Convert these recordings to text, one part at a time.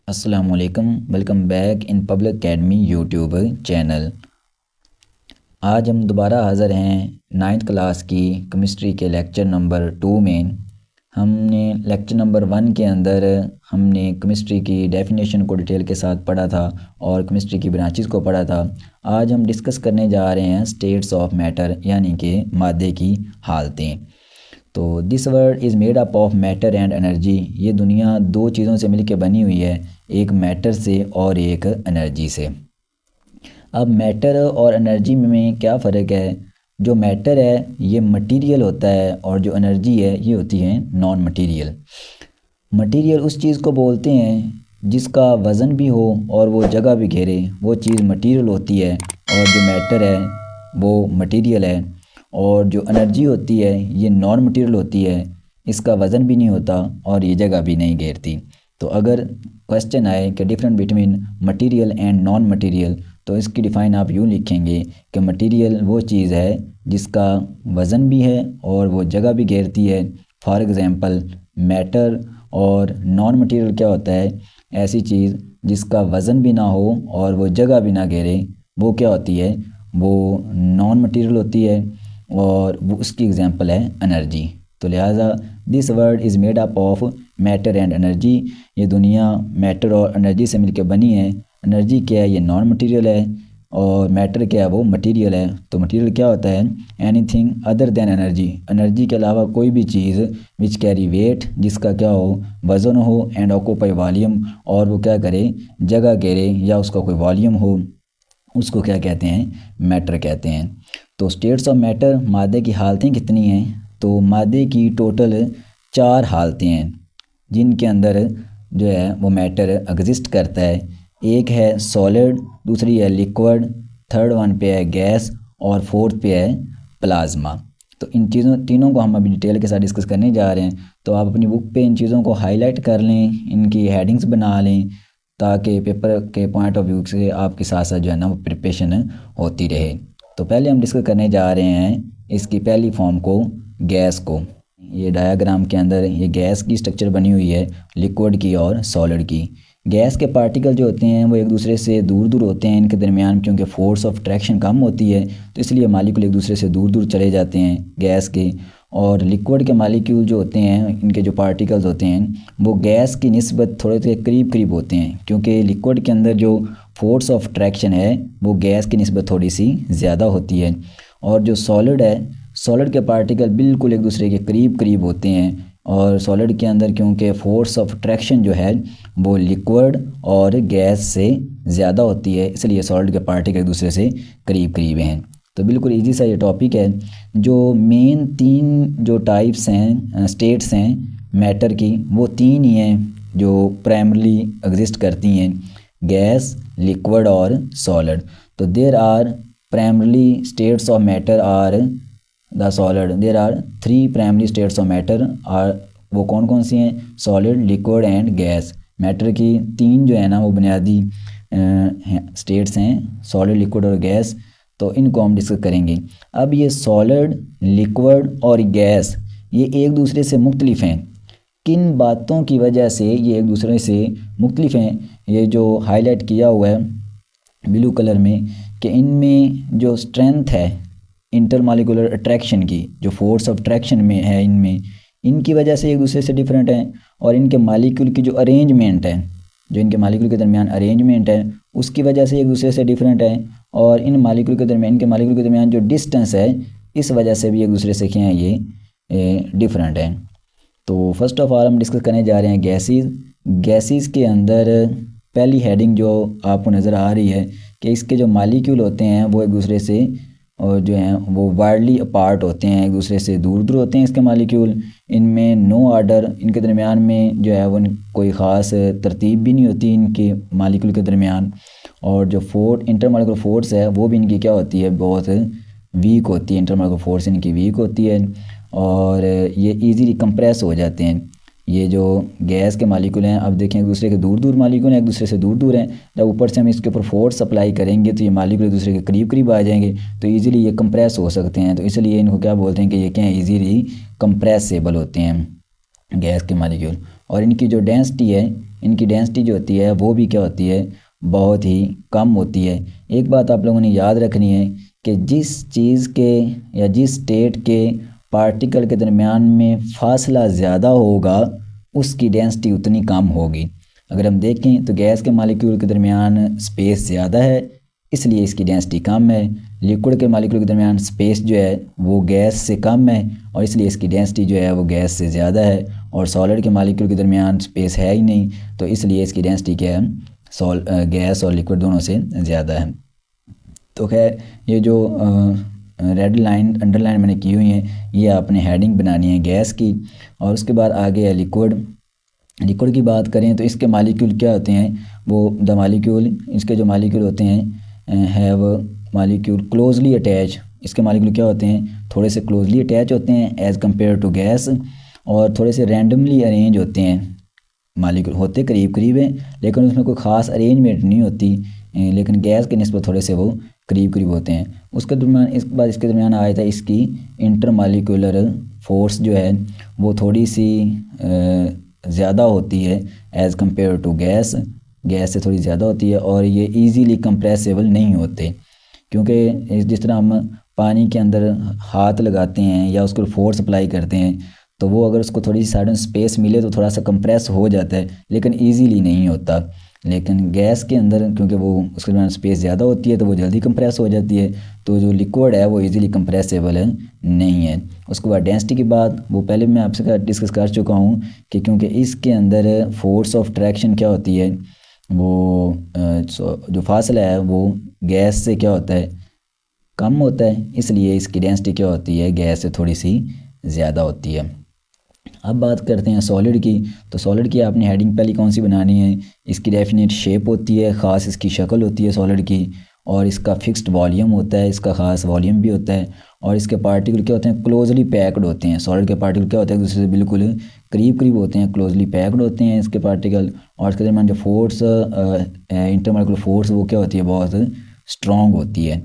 अस्सलामुअलैकुम, welcome back in public academy YouTube channel. आज हम दोबारा हाज़िर हैं नाइन्थ क्लास की केमिस्ट्री के लेक्चर नंबर 2 में। हमने लेक्चर नंबर 1 के अंदर हमने केमिस्ट्री की डेफिनेशन को डिटेल के साथ पढ़ा था और केमिस्ट्री की ब्रांचेस को पढ़ा था। आज हम डिस्कस करने जा रहे हैं स्टेट्स ऑफ मैटर यानी कि मादे की हालतें। तो this world is made up of matter and energy. ये दुनिया दो चीज़ों से मिलकर बनी हुई है, एक मैटर से और एक एनर्जी से। अब मैटर और एनर्जी में क्या फ़र्क है? जो मैटर है ये मटेरियल होता है और जो एनर्जी है ये होती है नॉन मटेरियल। मटेरियल उस चीज़ को बोलते हैं जिसका वज़न भी हो और वो जगह भी घेरे, वो चीज़ मटेरियल होती है। और जो मैटर है वो मटेरियल है। और जो एनर्जी होती है ये नॉन मटेरियल होती है, इसका वज़न भी नहीं होता और ये जगह भी नहीं घेरती। तो अगर क्वेश्चन आए कि different between material and non material, तो इसकी डिफ़ाइन आप यूँ लिखेंगे कि मटेरियल वो चीज़ है जिसका वज़न भी है और वो जगह भी घेरती है। For example matter. और नॉन मटेरियल क्या होता है? ऐसी चीज़ जिसका वज़न भी ना हो और वो जगह भी ना घेरे, वो क्या होती है? वो नॉन मटेरियल होती है और वो उसकी एग्ज़ाम्पल है एनर्जी। तो लिहाजा this world is made up of matter and energy. ये दुनिया मैटर और एनर्जी से मिलकर बनी है। एनर्जी क्या है? ये नॉन मटेरियल है और मैटर क्या है? वो मटेरियल है। तो मटेरियल क्या होता है? Anything other than energy. Energy के अलावा कोई भी चीज़ विच कैरी वेट, जिसका क्या हो? वज़न हो, एंड ऑक्यूपाई वॉल्यूम, और वो क्या करे? जगह घेरे या उसका कोई वॉल्यूम हो, उसको क्या कहते हैं? मैटर कहते हैं। तो स्टेट्स ऑफ मैटर, मादे की हालतें कितनी हैं? तो मादे की टोटल 4 हालतें हैं जिनके अंदर जो है वो मैटर एग्जिस्ट करता है। एक है सॉलिड, दूसरी है लिक्विड, थर्ड वन पे है गैस और फोर्थ पे है प्लाज्मा। तो इन चीज़ों तीनों को हम अभी डिटेल के साथ डिस्कस करने जा रहे हैं। तो आप अपनी बुक पे इन चीज़ों को हाईलाइट कर लें, इनकी हेडिंग्स बना लें, ताकि पेपर के पॉइंट ऑफ व्यू से आपके साथ साथ जो है ना वो प्रिपरेशन होती रहे। तो पहले हम डिस्कस करने जा रहे हैं इसकी पहली फॉर्म को, गैस को। ये डायग्राम के अंदर ये गैस की स्ट्रक्चर बनी हुई है, लिक्विड की और सॉलिड की। गैस के पार्टिकल जो होते हैं वो एक दूसरे से दूर दूर होते हैं इनके दरमियान, क्योंकि फोर्स ऑफ अट्रैक्शन कम होती है, तो इसलिए मालिक्यूल एक दूसरे से दूर दूर चले जाते हैं गैस के। और लिक्विड के मालिक्यूल जो होते हैं, इनके जो पार्टिकल्स होते हैं वो गैस की निस्बत थोड़े से करीब करीब होते हैं, क्योंकि लिक्विड के अंदर जो फोर्स ऑफ अट्रैक्शन है वो गैस की निस्बत थोड़ी सी ज़्यादा होती है। और जो सॉलिड है, सॉलिड के पार्टिकल बिल्कुल एक दूसरे के करीब करीब होते हैं। और सॉलिड के अंदर क्योंकि फोर्स ऑफ अट्रैक्शन जो है वो लिक्विड और गैस से ज़्यादा होती है, इसलिए सॉलिड के पार्टिकल एक दूसरे से करीब करीब हैं। तो बिल्कुल इजी सा ये टॉपिक है। जो मेन 3 जो टाइप्स हैं, स्टेट्स हैं मैटर की, वो 3 ही हैं जो प्राइमरली एग्जिस्ट करती हैं, गैस, लिक्विड और सॉलिड। तो there are primarily states of matter are the solid. There are 3 primary states of matter are, वो कौन कौन सी हैं? Solid, liquid and gas. Matter की 3 जो है ना वो बुनियादी स्टेट्स हैं, सॉलिड, लिक्विड और गैस। तो इनको हम डिस्कस करेंगे। अब ये सॉलिड, लिक्विड और गैस ये एक दूसरे से मुख्तलिफ हैं। किन बातों की वजह से ये एक दूसरे से मुख्तलिफ हैं? ये जो हाईलाइट किया हुआ है ब्लू कलर में, कि इनमें जो स्ट्रेंथ है इंटरमॉलिक्यूलर अट्रैक्शन की, जो फोर्स ऑफ अट्रैक्शन में है इनमें, इनकी वजह से एक दूसरे से डिफरेंट हैं। और इनके मालिक्यूल की जो अरेंजमेंट है, जो इनके मालिक्यूल के दरमियान अरेंजमेंट है, उसकी वजह से एक दूसरे से डिफरेंट है। और इन मालिक्यूल के दरमियान, इनके मालिक्यूल के दरमियान जो डिस्टेंस है, इस वजह से भी एक दूसरे से क्या है? ये डिफरेंट है। तो फर्स्ट ऑफ ऑल हम डिस्कस करने जा रहे हैं गैसेस। गैसेस के अंदर पहली हेडिंग जो आपको नज़र आ रही है कि इसके जो मालिक्यूल होते हैं वो एक दूसरे से और जो हैं वो वाइडली अपार्ट होते हैं, एक दूसरे से दूर दूर होते हैं इसके मालिक्यूल। इनमें नो ऑर्डर, इनके दरमियान में जो है वो कोई ख़ास तरतीब भी नहीं होती इनके मालिक्यूल के दरमियान। और जो इंटरमॉलिक्यूलर फोर्स है वो भी इनकी क्या होती है? बहुत वीक होती है। इंटरमॉलिक्यूलर फोर्स इनकी वीक होती है और ये ईजीली कंप्रेस हो जाते हैं। ये जो गैस के मालिक्यूल हैं, अब देखें एक दूसरे के दूर दूर मालिक्यूल हैं, एक दूसरे से दूर दूर हैं। जब ऊपर से हम इसके ऊपर फोर्स अप्लाई करेंगे तो ये मालिक्यूल एक दूसरे के करीब करीब आ जाएंगे, तो इजीली ये कंप्रेस हो सकते हैं। तो इसलिए इनको क्या बोलते हैं कि ये क्या है? ईजीली कंप्रेसेबल होते हैं गैस के मालिक्यूल। और इनकी जो डेंसिटी है, इनकी डेंसिटी जो होती है वो भी क्या होती है, बहुत ही कम होती है। एक बात आप लोगों ने याद रखनी है कि जिस चीज़ के या जिस स्टेट के पार्टिकल के दरमियान में फासला ज़्यादा होगा उसकी डेंसिटी उतनी कम होगी। अगर हम देखें तो गैस के मालिक्यूल के दरमियान स्पेस ज़्यादा है, इसलिए इसकी डेंसिटी कम है। लिक्विड के मालिक्यूल के दरमियान स्पेस जो है वो गैस से कम है और इसलिए इसकी डेंसिटी जो है वो गैस से ज़्यादा है। और सॉलिड के मालिक्यूल के दरमियान स्पेस है ही नहीं, तो इसलिए इसकी डेंसिटी क्या है, गैस और लिक्विड दोनों से ज़्यादा है। तो खैर ये जो रेड लाइन अंडरलाइन मैंने की हुई है, ये आपने हेडिंग बनानी है गैस की। और उसके बाद आगे है लिक्विड। लिक्विड की बात करें तो इसके मालिक्यूल क्या होते हैं, वो द मालिक्यूल, इसके जो मालिक्यूल होते हैं हैव मालिक्यूल क्लोजली अटैच। इसके मालिक्यूल क्या होते हैं, थोड़े से क्लोजली अटैच होते हैं एज़ कम्पेयर टू गैस, और थोड़े से रैंडमली अरेंज होते हैं। मालिक्यूल होते करीब करीब हैं लेकिन उसमें कोई ख़ास अरेंजमेंट नहीं होती, लेकिन गैस के निस्बत थोड़े से वो करीब करीब होते हैं। उसके दरमियान इसके बाद इसके दरमियान आया था इसकी इंटरमालिक्यूलर फोर्स जो है वो थोड़ी सी ज़्यादा होती है as compare to gas, gas से थोड़ी ज़्यादा होती है। और ये इजीली कंप्रेसिबल नहीं होते, क्योंकि जिस तरह हम पानी के अंदर हाथ लगाते हैं या उसको फोर्स अप्लाई करते हैं तो वो अगर उसको थोड़ी सी साइड में स्पेस मिले तो थोड़ा सा कंप्रेस हो जाता है, लेकिन इजीली नहीं होता। लेकिन गैस के अंदर क्योंकि वो उसके दरमियान स्पेस ज़्यादा होती है तो वो जल्दी कंप्रेस हो जाती है, तो जो लिक्विड है वो इजीली कंप्रेसिबल नहीं है। उसके बाद डेंसिटी की बात, वो पहले मैं आपसे डिस्कस कर चुका हूँ कि क्योंकि इसके अंदर फोर्स ऑफ ट्रैक्शन क्या होती है, वो जो फासला है वो गैस से क्या होता है, कम होता है, इसलिए इसकी डेंसिटी क्या होती है, गैस से थोड़ी सी ज़्यादा होती है। अब बात करते हैं सॉलिड की। तो सॉलिड की आपने हेडिंग पहली कौन सी बनानी है, इसकी डेफिनेट शेप होती है, ख़ास इसकी शक्ल होती है सॉलिड की, और इसका फिक्स्ड वॉल्यूम होता है, इसका ख़ास वॉल्यूम भी होता है, और इसके पार्टिकल क्या होते हैं, क्लोजली पैक्ड होते हैं। सॉलिड के पार्टिकल क्या होते हैं, एक दूसरे से बिल्कुल करीब करीब होते हैं, क्लोजली पैक्ड होते हैं इसके पार्टिकल। और इसके दरमियान जो फोर्स इंटरमॉलिक्यूलर फोर्स वो क्या होती है, बहुत स्ट्रॉन्ग होती है।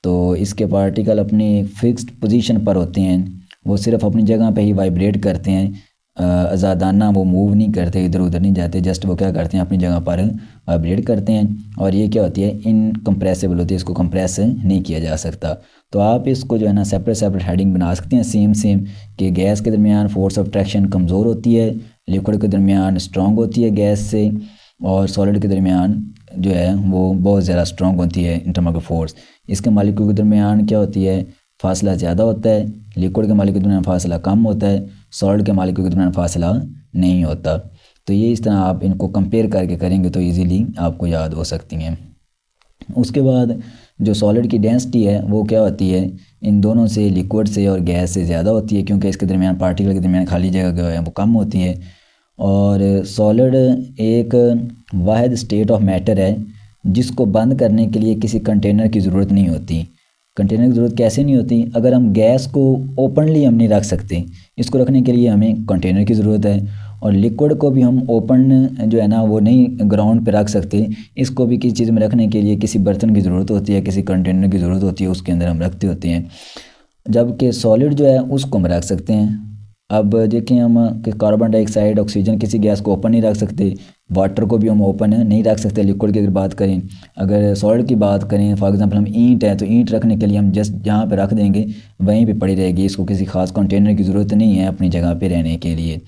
तो इसके पार्टिकल अपनी फिक्स्ड पोजीशन पर होते हैं, वो सिर्फ अपनी जगह पे ही वाइब्रेट करते हैं, आज़ादाना वो मूव नहीं करते, इधर उधर नहीं जाते, जस्ट वो क्या करते हैं अपनी जगह पर वाइब्रेट करते हैं। और ये क्या होती है, इनकम्प्रेसिबल होती है, इसको कंप्रेस नहीं किया जा सकता। तो आप इसको जो है ना सेपरेट सेपरेट हेडिंग बना सकते हैं सेम कि गैस के दरमियान फोर्स ऑफ ट्रैक्शन कमज़ोर होती है, लिक्विड के दरमियान स्ट्रॉन्ग होती है गैस से, और सॉलिड के दरमियान जो है वो बहुत ज़्यादा स्ट्रॉन्ग होती है इंटरमॉलिक्यूलर फोर्स। इसके मालिक्यूल के दरमियान क्या होती है, फासला ज़्यादा होता है, लिक्विड के मालिक्यूल के दरमियान फासला कम होता है, सॉलिड के मालिक्यूल के दरमियान फासला नहीं होता। तो ये इस तरह आप इनको कंपेयर करके करेंगे तो इजीली आपको याद हो सकती हैं। उसके बाद जो सॉलिड की डेंसिटी है वो क्या होती है, इन दोनों से, लिक्विड से और गैस से ज़्यादा होती है, क्योंकि इसके दरमियान पार्टिकल के दरमियान खाली जगह जो है वो कम होती है। और सॉलिड एक वाहिद स्टेट ऑफ मैटर है जिसको बंद करने के लिए किसी कंटेनर की ज़रूरत नहीं होती। कंटेनर की ज़रूरत कैसे नहीं होती, अगर हम गैस को ओपनली हम नहीं रख सकते, इसको रखने के लिए हमें कंटेनर की ज़रूरत है। और लिक्विड को भी हम ओपन जो है ना वो नहीं ग्राउंड पे रख सकते, इसको भी किसी चीज़ में रखने के लिए किसी बर्तन की ज़रूरत होती है, किसी कंटेनर की ज़रूरत होती है, उसके अंदर हम रखते होते हैं। जबकि सॉलिड जो है उसको हम रख सकते हैं। अब देखें हम कि कार्बन डाइऑक्साइड, ऑक्सीजन, किसी गैस को ओपन नहीं रख सकते, वाटर को भी हम ओपन नहीं रख सकते। लिक्विड की अगर बात करें, अगर सॉलिड की बात करें, फॉर एग्जांपल हम ईंट है तो ईंट रखने के लिए हम जस्ट जहाँ पे रख देंगे वहीं पे पड़ी रहेगी, इसको किसी ख़ास कंटेनर की ज़रूरत नहीं है अपनी जगह पे रहने के लिए।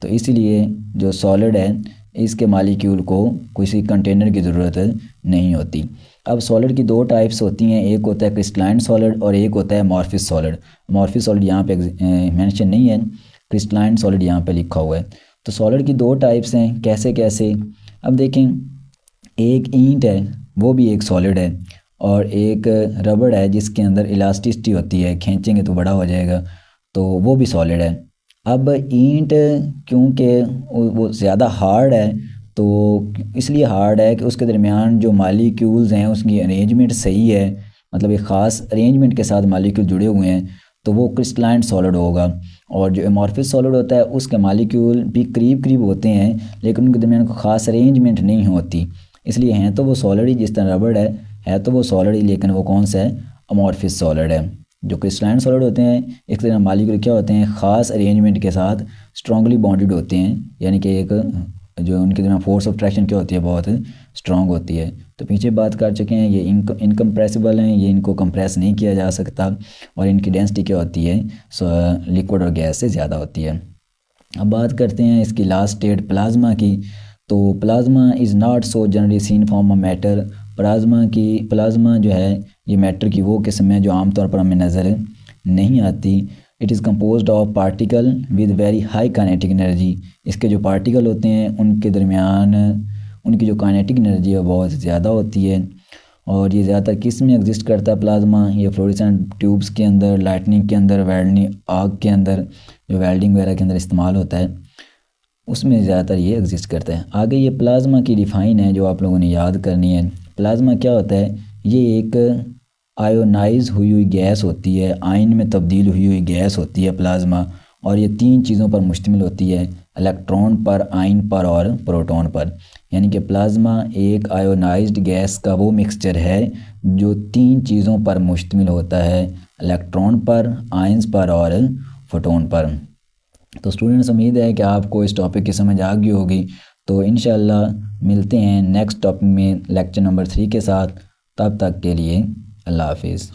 तो इसलिए जो सॉलिड है इसके मालिक्यूल को किसी कंटेनर की ज़रूरत नहीं होती। अब सॉलिड की दो टाइप्स होती हैं, एक होता है क्रिस्टलाइन सॉलिड और एक होता है अमॉर्फिस सॉलिड। अमॉर्फिस सॉलिड यहाँ पे मेंशन नहीं है, क्रिस्टलाइन सॉलिड यहाँ पे लिखा हुआ है। तो सॉलिड की दो टाइप्स हैं, कैसे कैसे, अब देखें, एक ईंट है वो भी एक सॉलिड है, और एक रबड़ है जिसके अंदर इलास्टिसिटी होती है, खींचेंगे तो बड़ा हो जाएगा, तो वो भी सॉलिड है। अब ईंट क्योंकि वो ज़्यादा हार्ड है, तो इसलिए हार्ड है कि उसके दरमियान जो मालिक्यूल्स हैं उसकी अरेंजमेंट सही है, मतलब एक ख़ास अरेंजमेंट के साथ मालिक्यूल जुड़े हुए हैं, तो वो क्रिस्टलाइन सॉलिड होगा। और जो अमॉर्फिस सॉलिड होता है उसके मालिक्यूल भी करीब करीब होते हैं लेकिन उनके दरमियान कोई ख़ास अरेंजमेंट नहीं होती, इसलिए हैं तो वो सॉलिड ही, जिस तरह रबड़ है तो वो सॉलिड ही, लेकिन वो कौन सा है, अमॉर्फिस सॉलिड है। जो क्रिस्टलाइन सॉलिड होते हैं एक तरह मालिक्यूल क्या होते हैं, ख़ास अरेंजमेंट के साथ स्ट्रांगली बॉन्डेड होते हैं, यानी कि एक जो उनके दरमियान फोर्स ऑफ अट्रैक्शन क्या होती है, बहुत स्ट्रांग होती है। तो पीछे बात कर चुके हैं, ये इनकम्प्रेसिबल हैं, ये इनको कंप्रेस नहीं किया जा सकता, और इनकी डेंसिटी क्या होती है, लिक्विड और गैस से ज़्यादा होती है। अब बात करते हैं इसकी लास्ट स्टेट प्लाज्मा की। तो plasma is not so generally seen form of matter. Plasma जो है ये मैटर की वो किस्म है जो आमतौर पर हमें नज़र नहीं आती। It is composed of particle with very high kinetic energy. इसके जो पार्टिकल होते हैं उनके दरमियान उनकी जो काइनेटिक एनर्जी है बहुत ज़्यादा होती है। और ये ज़्यादातर किस में एग्जिस्ट करता है प्लाज्मा, ये फ्लोरेसेंट ट्यूब्स के अंदर, लाइटनिंग के अंदर, वेल्डिंग आग के अंदर, जो वेल्डिंग वगैरह के अंदर इस्तेमाल होता है उसमें ज़्यादातर ये एग्जिस्ट करता है। आगे ये प्लाज्मा की डिफ़ाइन है जो आप लोगों ने याद करनी है। प्लाज्मा क्या होता है, ये एक आयोनाइज हुई हुई गैस होती है, आयन में तब्दील हुई हुई गैस होती है प्लाज्मा। और ये 3 चीज़ों पर मुश्तमिल होती है, इलेक्ट्रॉन पर, आयन पर और प्रोटॉन पर। यानी कि प्लाज्मा एक आयोनाइज्ड गैस का वो मिक्सचर है जो 3 चीज़ों पर मुश्तमिल होता है, इलेक्ट्रॉन पर, आयन्स पर और फोटोन पर। तो स्टूडेंट्स, उम्मीद है कि आपको इस टॉपिक की समझ आ गई होगी। तो इंशाल्लाह मिलते हैं नेक्स्ट टॉपिक में लेक्चर नंबर 3 के साथ। तब तक के लिए अल्लाह हाफिज़।